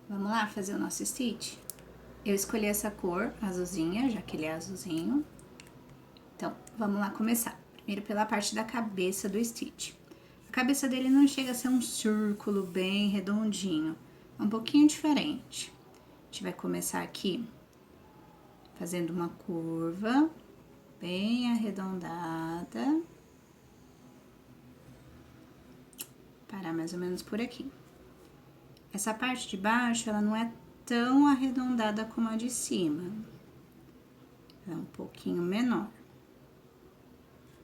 Vamos lá fazer o nosso stitch? Eu escolhi essa cor azulzinha, já que ele é azulzinho. Então, vamos lá começar. Primeiro pela parte da cabeça do stitch. A cabeça dele não chega a ser um círculo bem redondinho. É um pouquinho diferente. A gente vai começar aqui fazendo uma curva bem arredondada. Parar mais ou menos por aqui. Essa parte de baixo, ela não é tão arredondada como a de cima. É um pouquinho menor.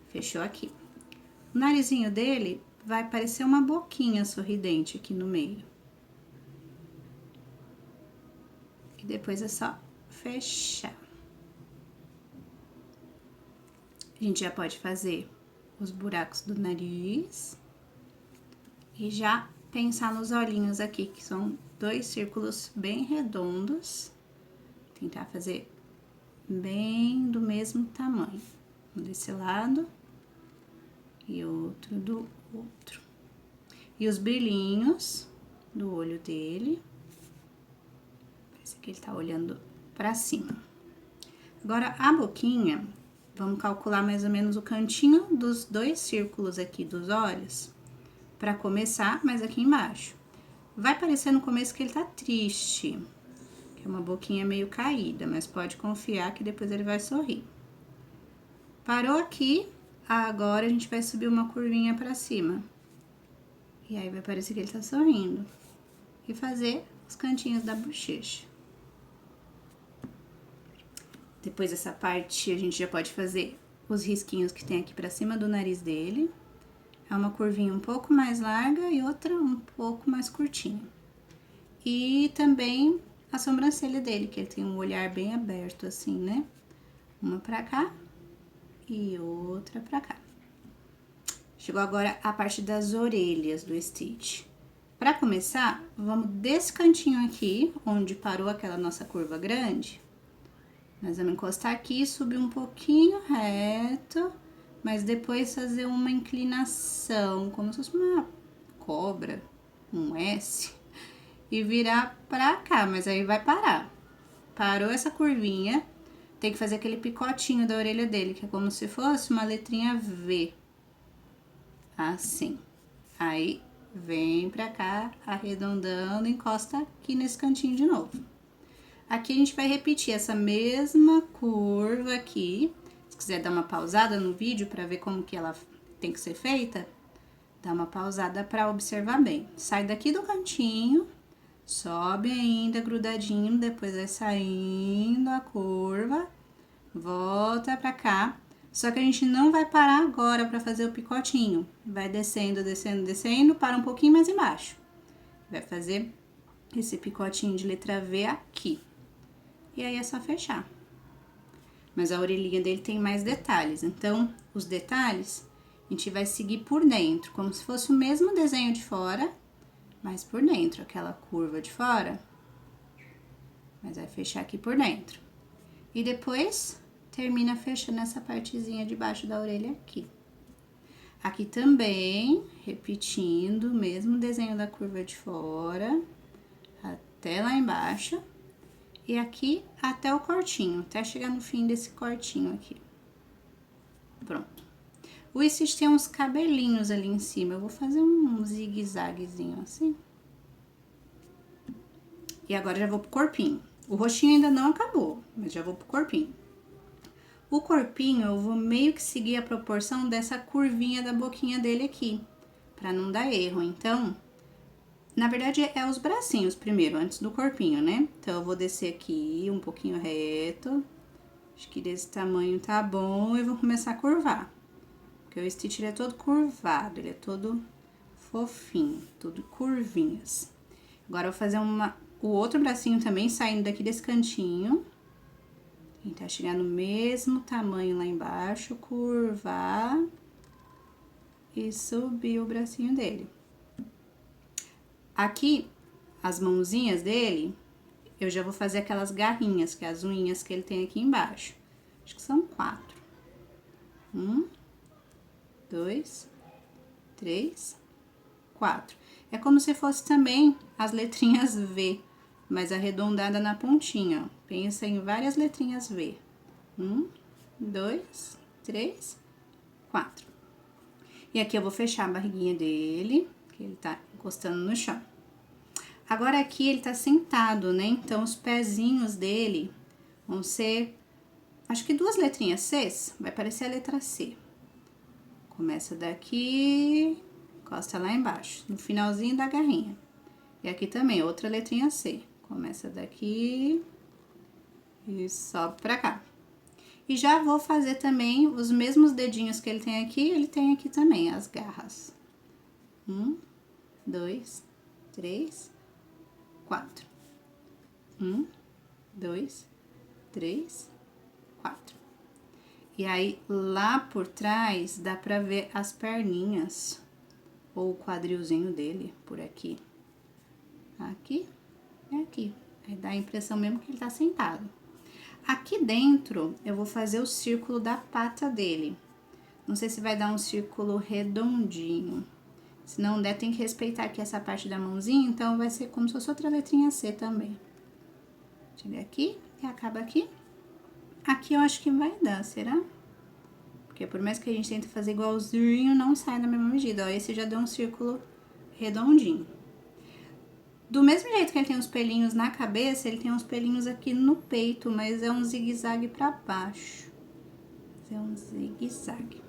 Fechou aqui. O narizinho dele vai parecer uma boquinha sorridente aqui no meio. E depois é só fechar. A gente já pode fazer os buracos do nariz. E já pensar nos olhinhos aqui, que são dois círculos bem redondos. Tentar fazer bem do mesmo tamanho. Um desse lado e outro do outro. E os brilhinhos do olho dele. Parece que ele tá olhando pra cima. Agora, a boquinha, vamos calcular mais ou menos o cantinho dos dois círculos aqui dos olhos. Pra começar, mas aqui embaixo. Vai parecer no começo que ele tá triste. Que é uma boquinha meio caída, mas pode confiar que depois ele vai sorrir. Parou aqui, agora a gente vai subir uma curvinha pra cima. E aí vai parecer que ele tá sorrindo. E fazer os cantinhos da bochecha. Depois dessa parte, a gente já pode fazer os risquinhos que tem aqui pra cima do nariz dele. É uma curvinha um pouco mais larga e outra um pouco mais curtinha. E também a sobrancelha dele, que ele tem um olhar bem aberto assim, né? Uma pra cá e outra pra cá. Chegou agora a parte das orelhas do Stitch. Pra começar, vamos desse cantinho aqui, onde parou aquela nossa curva grande. Nós vamos encostar aqui e subir um pouquinho reto, mas depois fazer uma inclinação, como se fosse uma cobra, um S, e virar pra cá, mas aí vai parar. Parou essa curvinha, tem que fazer aquele picotinho da orelha dele, que é como se fosse uma letrinha V. Assim. Aí, vem pra cá, arredondando, encosta aqui nesse cantinho de novo. Aqui a gente vai repetir essa mesma curva aqui. Se quiser dar uma pausada no vídeo para ver como que ela tem que ser feita, dá uma pausada para observar bem. Sai daqui do cantinho, sobe ainda grudadinho, depois vai saindo a curva, volta pra cá. Só que a gente não vai parar agora para fazer o picotinho. Vai descendo, descendo, descendo, para um pouquinho mais embaixo. Vai fazer esse picotinho de letra V aqui. E aí é só fechar. Mas a orelhinha dele tem mais detalhes. Então, os detalhes a gente vai seguir por dentro, como se fosse o mesmo desenho de fora, mas por dentro, aquela curva de fora. Mas vai fechar aqui por dentro. E depois, termina fechando essa partezinha de baixo da orelha aqui. Aqui também, repetindo o mesmo desenho da curva de fora, até lá embaixo. E aqui até o cortinho, até chegar no fim desse cortinho aqui. Pronto. O Stitch tem uns cabelinhos ali em cima. Eu vou fazer um zigue-zaguezinho assim. E agora já vou pro corpinho. O roxinho ainda não acabou, mas já vou pro corpinho. O corpinho eu vou meio que seguir a proporção dessa curvinha da boquinha dele aqui, pra não dar erro. Então, na verdade, é os bracinhos primeiro, antes do corpinho, né? Então, eu vou descer aqui um pouquinho reto. Acho que desse tamanho tá bom. E vou começar a curvar. Porque o Stitch, ele é todo curvado, ele é todo fofinho, tudo curvinhas. Agora, eu vou fazer o outro bracinho também, saindo daqui desse cantinho. Tentar chegar no mesmo tamanho lá embaixo, curvar. E subir o bracinho dele. Aqui, as mãozinhas dele, eu já vou fazer aquelas garrinhas, que é as unhas que ele tem aqui embaixo. Acho que são 4. 1, 2, 3, 4. É como se fosse também as letrinhas V mais arredondada na pontinha, ó. Pensa em várias letrinhas V. 1, 2, 3, 4. E aqui eu vou fechar a barriguinha dele, que ele tá encostando no chão. Agora aqui ele tá sentado, né? Então os pezinhos dele vão ser, acho que 2 letrinhas Cs, vai parecer a letra C. Começa daqui, encosta lá embaixo, no finalzinho da garrinha. E aqui também, outra letrinha C. Começa daqui e sobe pra cá. E já vou fazer também os mesmos dedinhos que ele tem aqui também, as garras. 1, 2, 3, 4. 1, 2, 3, 4. E aí, lá por trás, dá pra ver as perninhas, ou o quadrilzinho dele, por aqui. Aqui e aqui. Aí dá a impressão mesmo que ele tá sentado. Aqui dentro, eu vou fazer o círculo da pata dele. Não sei se vai dar um círculo redondinho. Se não der, tem que respeitar aqui essa parte da mãozinha, então vai ser como se fosse outra letrinha C também. Tira aqui e acaba aqui. Aqui eu acho que vai dar, será? Porque por mais que a gente tente fazer igualzinho, não sai na mesma medida. Ó, esse já deu um círculo redondinho. Do mesmo jeito que ele tem os pelinhos na cabeça, ele tem uns pelinhos aqui no peito, mas é um zigue-zague pra baixo. É um zigue-zague.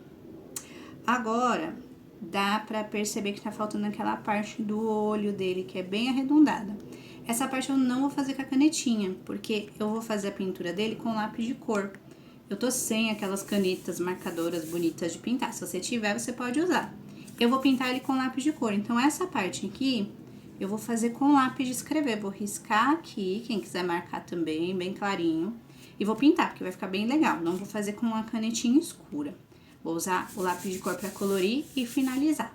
Agora, dá pra perceber que tá faltando aquela parte do olho dele, que é bem arredondada. Essa parte eu não vou fazer com a canetinha, porque eu vou fazer a pintura dele com lápis de cor. Eu tô sem aquelas canetas marcadoras bonitas de pintar. Se você tiver, você pode usar. Eu vou pintar ele com lápis de cor. Então, essa parte aqui, eu vou fazer com lápis de escrever. Vou riscar aqui, quem quiser marcar também, bem clarinho. E vou pintar, porque vai ficar bem legal. Não vou fazer com uma canetinha escura. Vou usar o lápis de cor pra colorir e finalizar.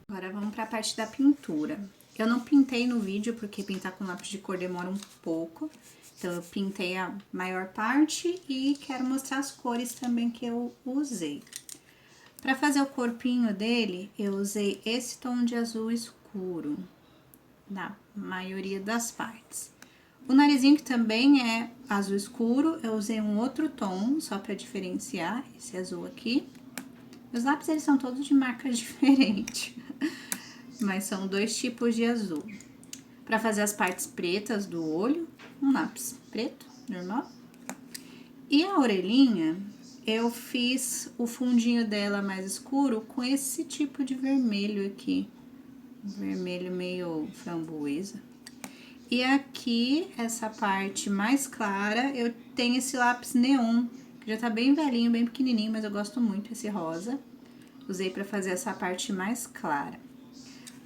Agora, vamos pra parte da pintura. Eu não pintei no vídeo, porque pintar com lápis de cor demora um pouco. Então, eu pintei a maior parte e quero mostrar as cores também que eu usei. Para fazer o corpinho dele, eu usei esse tom de azul escuro, na maioria das partes. O narizinho, que também é azul escuro, eu usei um outro tom, só para diferenciar, esse azul aqui. Os lápis, eles são todos de marca diferente, mas são 2 tipos de azul. Para fazer as partes pretas do olho, um lápis preto, normal. E a orelhinha, eu fiz o fundinho dela mais escuro com esse tipo de vermelho aqui. Vermelho meio framboesa. E aqui, essa parte mais clara, eu tenho esse lápis neon, que já tá bem velhinho, bem pequenininho, mas eu gosto muito desse rosa. Usei pra fazer essa parte mais clara.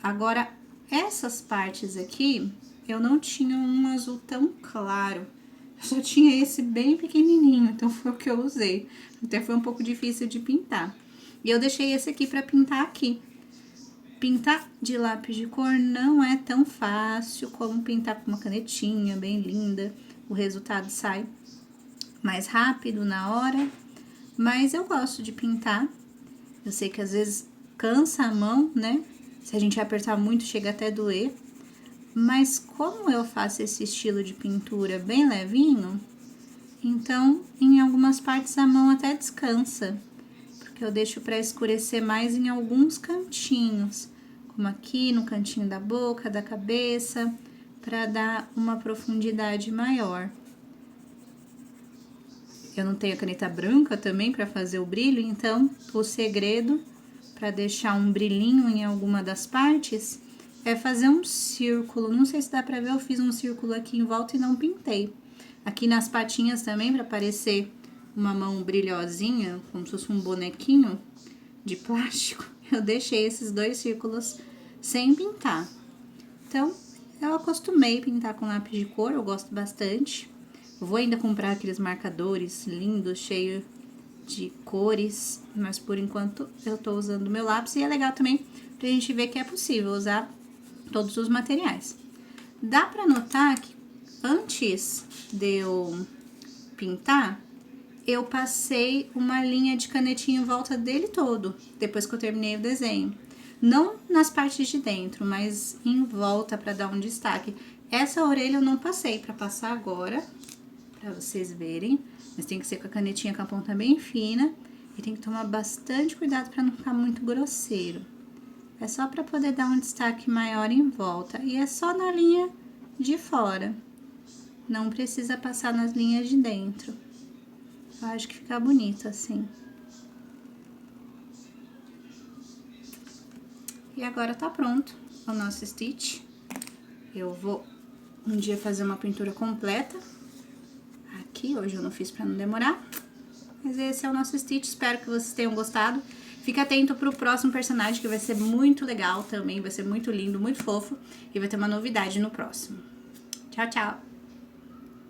Agora, essas partes aqui, eu não tinha um azul tão claro. Eu só tinha esse bem pequenininho, então foi o que eu usei. Até foi um pouco difícil de pintar. E eu deixei esse aqui pra pintar aqui. Pintar de lápis de cor não é tão fácil como pintar com uma canetinha bem linda. O resultado sai mais rápido na hora, mas eu gosto de pintar. Eu sei que às vezes cansa a mão, né? Se a gente apertar muito, chega até a doer. Mas como eu faço esse estilo de pintura bem levinho, então em algumas partes a mão até descansa. Porque eu deixo para escurecer mais em alguns cantinhos, como aqui no cantinho da boca, da cabeça, para dar uma profundidade maior. Eu não tenho a caneta branca também para fazer o brilho, então o segredo para deixar um brilhinho em alguma das partes é fazer um círculo. Não sei se dá para ver, eu fiz um círculo aqui em volta e não pintei. Aqui nas patinhas também, para parecer uma mão brilhosinha, como se fosse um bonequinho de plástico, eu deixei esses 2 círculos sem pintar. Então, eu acostumei a pintar com lápis de cor, eu gosto bastante. Vou ainda comprar aqueles marcadores lindos, cheios de cores, mas por enquanto eu tô usando o meu lápis. E é legal também pra gente ver que é possível usar todos os materiais. Dá pra notar que antes de eu pintar, eu passei uma linha de canetinha em volta dele todo, depois que eu terminei o desenho. Não nas partes de dentro, mas em volta para dar um destaque. Essa orelha eu não passei, pra passar agora, pra vocês verem. Mas tem que ser com a canetinha com a ponta bem fina. E tem que tomar bastante cuidado pra não ficar muito grosseiro. É só pra poder dar um destaque maior em volta. E é só na linha de fora. Não precisa passar nas linhas de dentro. Eu acho que fica bonito assim. E agora tá pronto o nosso stitch. Eu vou um dia fazer uma pintura completa. Aqui, hoje eu não fiz pra não demorar. Mas esse é o nosso stitch, espero que vocês tenham gostado. Fica atento pro próximo personagem, que vai ser muito legal também. Vai ser muito lindo, muito fofo. E vai ter uma novidade no próximo. Tchau, tchau!